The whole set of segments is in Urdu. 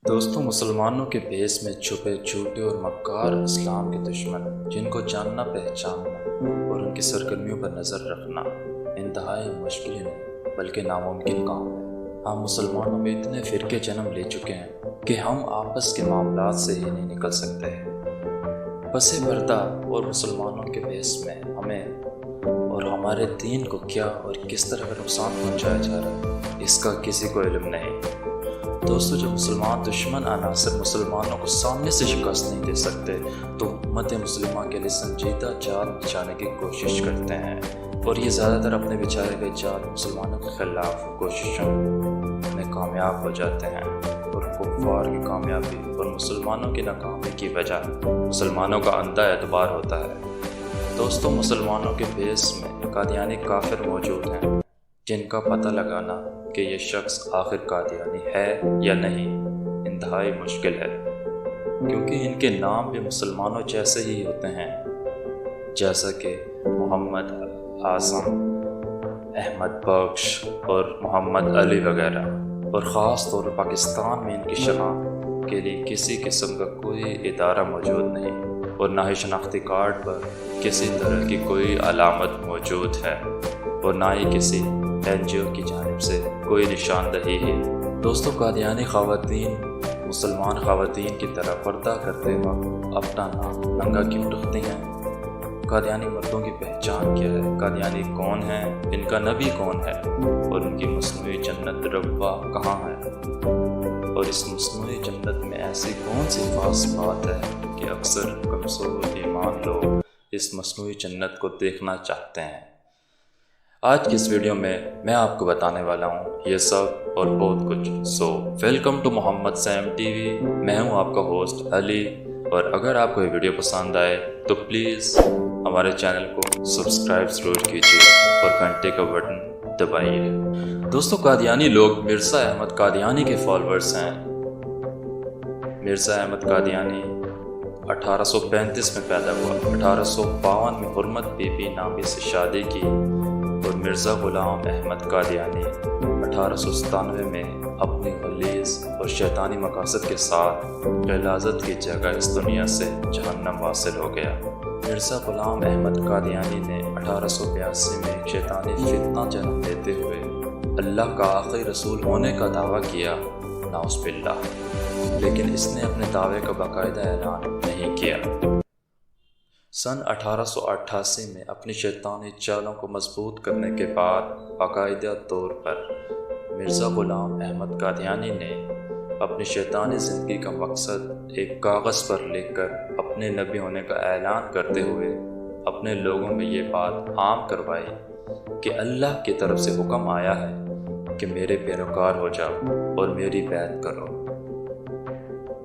دوستوں، مسلمانوں کے بھیس میں چھپے جھوٹے اور مکار اسلام کے دشمن، جن کو جاننا، پہچاننا اور ان کی سرگرمیوں پر نظر رکھنا انتہائی مشکل ہی نہیں بلکہ ناممکن کام ہے۔ ہم مسلمانوں میں اتنے فرقے جنم لے چکے ہیں کہ ہم آپس کے معاملات سے ہی نہیں نکل سکتے ہیں۔ پس پردہ اور مسلمانوں کے بھیس میں ہمیں اور ہمارے دین کو کیا اور کس طرح کا نقصان پہنچایا جا رہا ہے، اس کا کسی کو علم نہیں۔ دوستو، جب مسلمان دشمن عناصر مسلمانوں کو سامنے سے شکست نہیں دے سکتے تو امت مسلمہ کے لیے سنجیدہ جال بچھانے کی کوشش کرتے ہیں، اور یہ زیادہ تر اپنے بچھائے گئے جال مسلمانوں کے خلاف کوششوں میں کامیاب ہو جاتے ہیں، اور کفار کی کامیابی اور مسلمانوں کی ناکامی کی وجہ مسلمانوں کا اندھا اعتبار ہوتا ہے۔ دوستو، مسلمانوں کے بھیس میں قادیانی کافر موجود ہیں، جن کا پتہ لگانا کہ یہ شخص آخر قادیانی ہے یا نہیں انتہائی مشکل ہے، کیونکہ ان کے نام بھی مسلمانوں جیسے ہی ہوتے ہیں، جیسا کہ محمد اعظم، احمد بخش اور محمد علی وغیرہ، اور خاص طور پر پاکستان میں ان کی شناخت کے لیے کسی قسم کا کوئی ادارہ موجود نہیں، اور نہ ہی شناختی کارڈ پر کسی طرح کی کوئی علامت موجود ہے، اور نہ ہی کسی NGO کی جانب سے کوئی نشاندہی ہے۔ دوستو، قادیانی خواتین مسلمان خواتین کی طرح پردہ کرتے وقت اپنا نام ننگا کیوں رکھتی ہیں؟ قادیانی مردوں کی پہچان کیا ہے؟ قادیانی کون ہیں؟ ان کا نبی کون ہے؟ اور ان کی مصنوعی جنت ربا کہاں ہے؟ اور اس مصنوعی جنت میں ایسی کون سی خاص بات ہے کہ اکثر کمزور ایمان لوگ اس مصنوعی جنت کو دیکھنا چاہتے ہیں؟ آج کی اس ویڈیو میں آپ کو بتانے والا ہوں یہ سب اور بہت کچھ۔ Welcome to Muhammad Saim TV وی۔ میں ہوں آپ کا ہوسٹ علی، اور اگر آپ کو یہ ویڈیو پسند آئے تو پلیز ہمارے چینل کو سبسکرائب ضرور کیجیے اور گھنٹے کا بٹن دبائیے۔ دوستو، قادیانی لوگ مرزا احمد قادیانی کے فالوورز ہیں۔ مرزا احمد قادیانی 1835 میں پیدا ہوا۔ 1852 میں حرمت بی بی نامی سے شادی کی، اور مرزا غلام احمد قادیانی 1897 میں اپنی غلیظ اور شیطانی مقاصد کے ساتھ غلاظت کی جگہ اس دنیا سے جہنم واصل ہو گیا۔ مرزا غلام احمد قادیانی نے 1882 میں ایک شیطانی فتنہ جنم دیتے ہوئے اللہ کا آخری رسول ہونے کا دعویٰ کیا، نعوذ باللہ، لیکن اس نے اپنے دعوے کا باقاعدہ اعلان نہیں کیا۔ سن 1888 میں اپنی شیطانی چالوں کو مضبوط کرنے کے بعد باقاعدہ طور پر مرزا غلام احمد قادیانی نے اپنی شیطانی زندگی کا مقصد ایک کاغذ پر لکھ کر اپنے نبی ہونے کا اعلان کرتے ہوئے اپنے لوگوں میں یہ بات عام کروائی کہ اللہ کی طرف سے حکم آیا ہے کہ میرے پیروکار ہو جاؤ اور میری بیعت کرو۔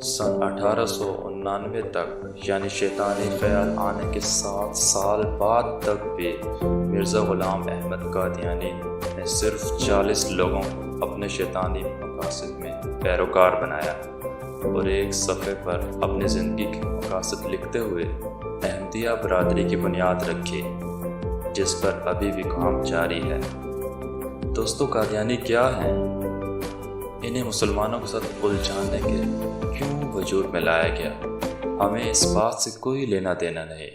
سن 1899 تک، یعنی شیطانی خیال آنے کے 7 سال بعد تک بھی مرزا غلام احمد قادیانی نے صرف 40 لوگوں کو اپنے شیطانی مقاصد میں پیروکار بنایا، اور ایک صفحے پر اپنی زندگی کے مقاصد لکھتے ہوئے احمدیہ برادری کی بنیاد رکھی، جس پر ابھی بھی کام جاری ہے۔ دوستو، قادیانی کیا ہیں؟ انہیں مسلمانوں کے ساتھ الجھانے کے کیوں وجود میں لایا گیا؟ ہمیں اس بات سے کوئی لینا دینا نہیں،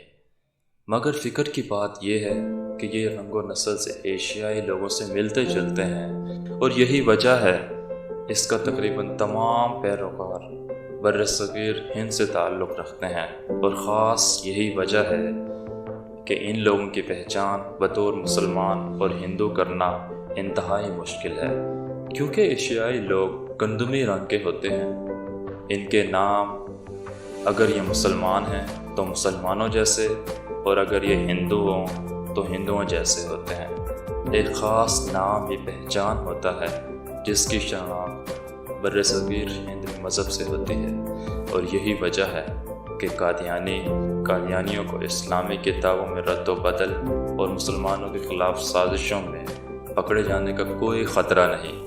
مگر فکر کی بات یہ ہے کہ یہ رنگ و نسل سے ایشیائی لوگوں سے ملتے جلتے ہیں، اور یہی وجہ ہے اس کا تقریباً تمام پیروکار برصغیر ہند سے تعلق رکھتے ہیں، اور خاص یہی وجہ ہے کہ ان لوگوں کی پہچان بطور مسلمان اور ہندو کرنا انتہائی مشکل ہے، کیونکہ ایشیائی لوگ گندمی رنگ کے ہوتے ہیں۔ ان کے نام اگر یہ مسلمان ہیں تو مسلمانوں جیسے، اور اگر یہ ہندو ہوں تو ہندوؤں جیسے ہوتے ہیں۔ ایک خاص نام ہی پہچان ہوتا ہے جس کی شناخت برصغیر ہند میں مذہب سے ہوتی ہے، اور یہی وجہ ہے کہ قادیانیوں کو اسلامی کتابوں میں رد و بدل اور مسلمانوں کے خلاف سازشوں میں پکڑے جانے کا کوئی خطرہ نہیں،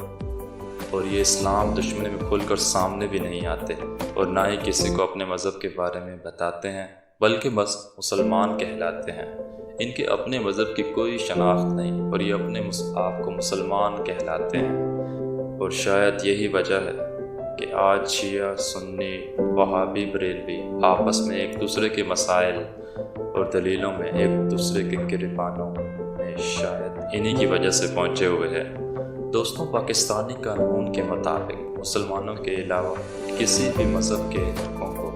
اور یہ اسلام دشمنی میں کھل کر سامنے بھی نہیں آتے، اور نہ ہی کسی کو اپنے مذہب کے بارے میں بتاتے ہیں، بلکہ بس مسلمان کہلاتے ہیں۔ ان کے اپنے مذہب کی کوئی شناخت نہیں، اور یہ اپنے آپ کو مسلمان کہلاتے ہیں، اور شاید یہی وجہ ہے کہ آج شیعہ، سنی، وہابی، بریلوی آپس میں ایک دوسرے کے مسائل اور دلیلوں میں ایک دوسرے کے گریبانوں میں شاید انہی کی وجہ سے پہنچے ہوئے ہیں۔ دوستوں، پاکستانی قانون کے مطابق مسلمانوں کے علاوہ کسی بھی مذہب کے لوگوں کو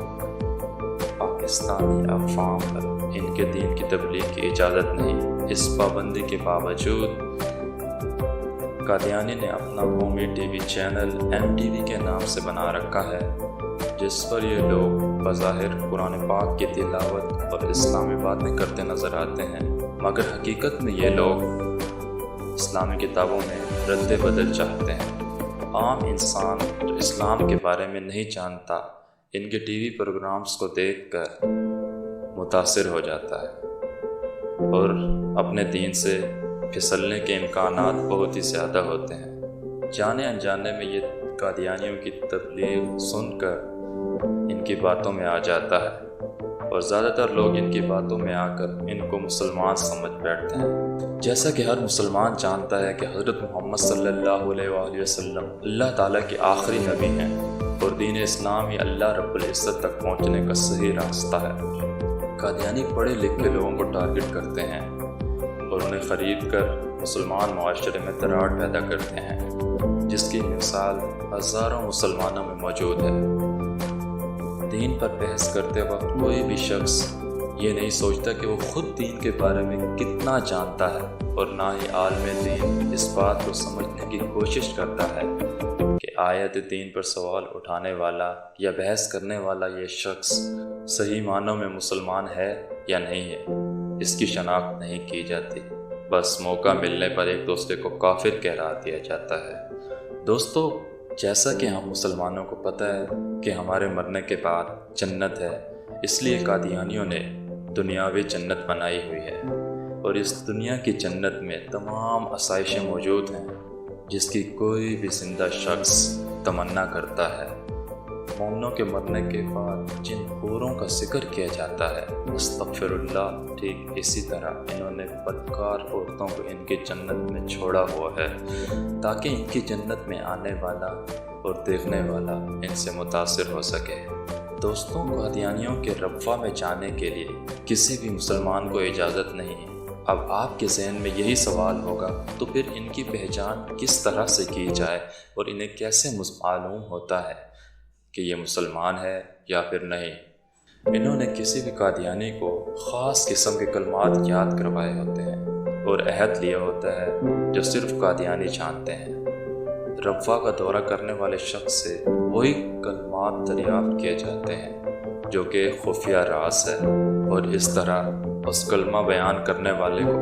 پاکستانی عوام پر ان کے دین کی تبلیغ کی اجازت نہیں۔ اس پابندی کے باوجود قادیانی نے اپنا قومی ٹی وی چینل MTV کے نام سے بنا رکھا ہے، جس پر یہ لوگ بظاہر قرآن پاک کی تلاوت اور اسلامی باتیں کرتے نظر آتے ہیں، مگر حقیقت میں یہ لوگ اسلامی کتابوں میں رد بدل چاہتے ہیں۔ عام انسان جو اسلام کے بارے میں نہیں جانتا ان کے ٹی وی پروگرامز کو دیکھ کر متاثر ہو جاتا ہے اور اپنے دین سے پھسلنے کے امکانات بہت ہی زیادہ ہوتے ہیں۔ جانے انجانے میں یہ قادیانیوں کی تبلیغ سن کر ان کی باتوں میں آ جاتا ہے اور زیادہ تر لوگ ان کی باتوں میں آ کر ان کو مسلمان سمجھ بیٹھتے ہیں۔ جیسا کہ ہر مسلمان جانتا ہے کہ حضرت محمد صلی اللہ علیہ وآلہ وسلم اللہ تعالیٰ کے آخری نبی ہیں اور دین اسلام ہی اللہ رب العزت تک پہنچنے کا صحیح راستہ ہے۔ قادیانی پڑھے لکھے لوگوں کو ٹارگٹ کرتے ہیں اور انہیں خرید کر مسلمان معاشرے میں دراڑ پیدا کرتے ہیں، جس کی مثال ہزاروں مسلمانوں میں موجود ہے۔ دین پر بحث کرتے وقت کوئی بھی شخص یہ نہیں سوچتا کہ وہ خود دین کے بارے میں کتنا جانتا ہے، اور نہ ہی عالم دین اس بات کو سمجھنے کی کوشش کرتا ہے کہ آیت دین پر سوال اٹھانے والا یا بحث کرنے والا یہ شخص صحیح معنوں میں مسلمان ہے یا نہیں ہے۔ اس کی شناخت نہیں کی جاتی، بس موقع ملنے پر ایک دوسرے کو کافر قرار دیا جاتا ہے۔ دوستو، جیسا کہ ہم مسلمانوں کو پتہ ہے کہ ہمارے مرنے کے بعد جنت ہے، اس لیے قادیانیوں نے دنیاوی جنت بنائی ہوئی ہے، اور اس دنیا کی جنت میں تمام آسائشیں موجود ہیں جس کی کوئی بھی زندہ شخص تمنا کرتا ہے۔ مومنوں کے مرنے کے بعد جن حوروں کا ذکر کیا جاتا ہے، استغفر اللہ، ٹھیک اسی طرح انہوں نے بدکار عورتوں کو ان کی جنت میں چھوڑا ہوا ہے تاکہ ان کی جنت میں آنے والا اور دیکھنے والا ان سے متاثر ہو سکے۔ دوستوں، قادیانیوں کے ربوہ میں جانے کے لیے کسی بھی مسلمان کو اجازت نہیں ہے۔ اب آپ کے ذہن میں یہی سوال ہوگا، تو پھر ان کی پہچان کس طرح سے کی جائے اور انہیں کیسے معلوم ہوتا ہے کہ یہ مسلمان ہے یا پھر نہیں؟ انہوں نے کسی بھی قادیانی کو خاص قسم کے کلمات یاد کروائے ہوتے ہیں اور عہد لیا ہوتا ہے جو صرف قادیانی جانتے ہیں۔ ربوہ کا دورہ کرنے والے شخص سے وہی کلمات دریافت کیے جاتے ہیں جو کہ خفیہ راز ہے، اور اس طرح اس کلمہ بیان کرنے والے کو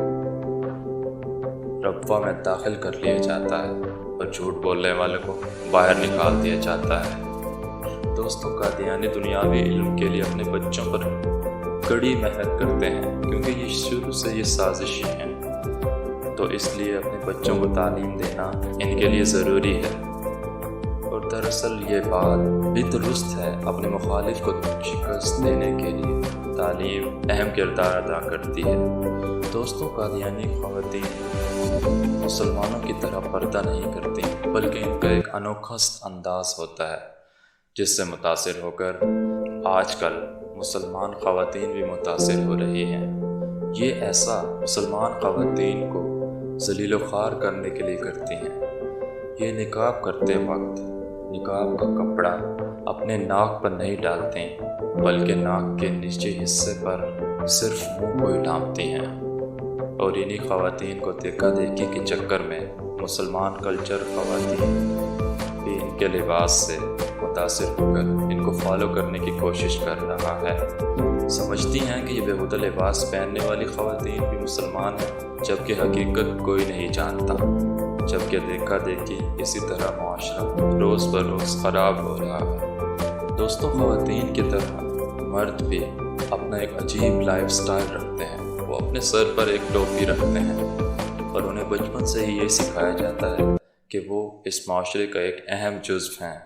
ربوہ میں داخل کر لیا جاتا ہے اور جھوٹ بولنے والے کو باہر نکال دیا جاتا ہے۔ دوستوں، قادیانی دنیاوی علم کے لیے اپنے بچوں پر کڑی محنت کرتے ہیں، کیونکہ یہ شروع سے یہ سازشی ہیں، تو اس لیے اپنے بچوں کو تعلیم دینا ان کے لیے ضروری ہے، اور دراصل یہ بات بھی درست ہے۔ اپنے مخالف کو شکست دینے کے لیے تعلیم اہم کردار ادا کرتی ہے۔ دوستوں، قادیانی خواتین مسلمانوں کی طرح پردہ نہیں کرتی، بلکہ ان کا ایک انوکھا انداز ہوتا ہے جس سے متاثر ہو کر آج کل مسلمان خواتین بھی متاثر ہو رہی ہیں۔ یہ ایسا مسلمان خواتین کو ذلیل و خوار کرنے کے لیے کرتی ہیں۔ یہ نقاب کرتے وقت نقاب کا کپڑا اپنے ناک پر نہیں ڈالتے، بلکہ ناک کے نیچے حصے پر صرف منہ کو ہی ڈھانپتی ہیں، اور انہی خواتین کو دیکھا دیکھی کے چکر میں مسلمان کلچر خواتین بھی ان کے لباس سے متاثر ہو کر ان کو فالو کرنے کی کوشش کر رہا ہے۔ سمجھتی ہیں کہ یہ بےہودہ لباس پہننے والی خواتین بھی مسلمان ہیں، جبکہ حقیقت کوئی نہیں جانتا، جبکہ دیکھا دیکھی اسی طرح معاشرہ روز بروز خراب ہو رہا ہے۔ دوستوں، خواتین کی طرح مرد بھی اپنا ایک عجیب لائف سٹائل رکھتے ہیں۔ وہ اپنے سر پر ایک ٹوپی رکھتے ہیں، اور انہیں بچپن سے ہی یہ سکھایا جاتا ہے کہ وہ اس معاشرے کا ایک اہم جزو ہیں۔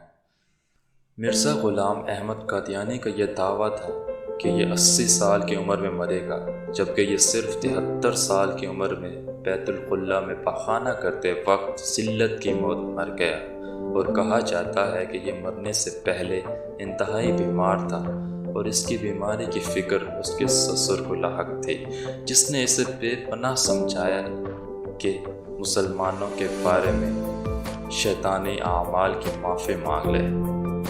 مرزا غلام احمد قادیانی کا یہ دعویٰ تھا کہ یہ 80 سال کی عمر میں مرے گا، جبکہ یہ صرف 73 سال کی عمر میں بیت الخلا میں پاخانہ کرتے وقت ذلت کی موت مر گیا۔ اور کہا جاتا ہے کہ یہ مرنے سے پہلے انتہائی بیمار تھا اور اس کی بیماری کی فکر اس کے سسر کو لاحق تھی، جس نے اسے بے پناہ سمجھایا کہ مسلمانوں کے بارے میں شیطانی اعمال کی معافی مانگ لے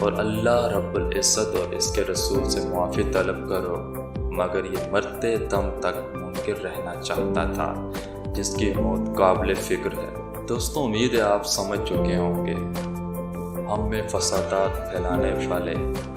اور اللہ رب العزت اور اس کے رسول سے معافی طلب کرو، مگر یہ مرتے دم تک منکر رہنا چاہتا تھا، جس کی موت قابل فکر ہے۔ دوستوں، امید ہے آپ سمجھ چکے ہوں گے ہم میں فسادات پھیلانے والے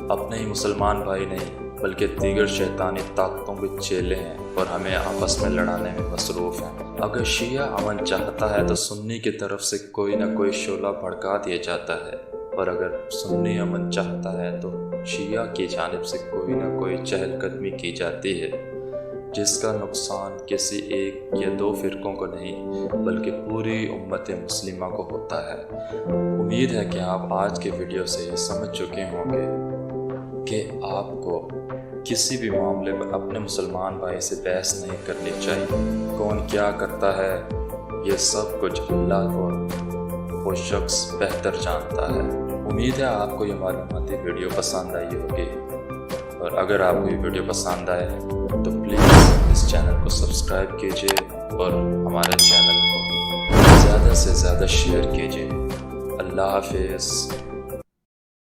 اپنے ہی مسلمان بھائی نہیں بلکہ دیگر شیطانی طاقتوں کے چیلے ہیں اور ہمیں آپس میں لڑانے میں مصروف ہیں۔ اگر شیعہ امن چاہتا ہے تو سنی کی طرف سے کوئی نہ کوئی شعلہ بھڑکا دیا جاتا ہے، اور اگر سنی امن چاہتا ہے تو شیعہ کی جانب سے کوئی نہ کوئی چہل قدمی کی جاتی ہے، جس کا نقصان کسی ایک یا دو فرقوں کو نہیں بلکہ پوری امت مسلمہ کو ہوتا ہے۔ امید ہے کہ آپ آج کے ویڈیو سے یہ سمجھ چکے ہوں گے کہ آپ کو کسی بھی معاملے پر اپنے مسلمان بھائی سے بحث نہیں کرنی چاہیے۔ کون کیا کرتا ہے یہ سب کچھ اللہ اور وہ شخص بہتر جانتا ہے۔ امید ہے آپ کو یہ معلوماتی ویڈیو پسند آئی ہوگی، اور اگر آپ کو یہ ویڈیو پسند آئے تو پلیز اس چینل کو سبسکرائب کیجیے اور ہمارے چینل کو زیادہ سے زیادہ شیئر کیجیے۔ اللہ حافظ۔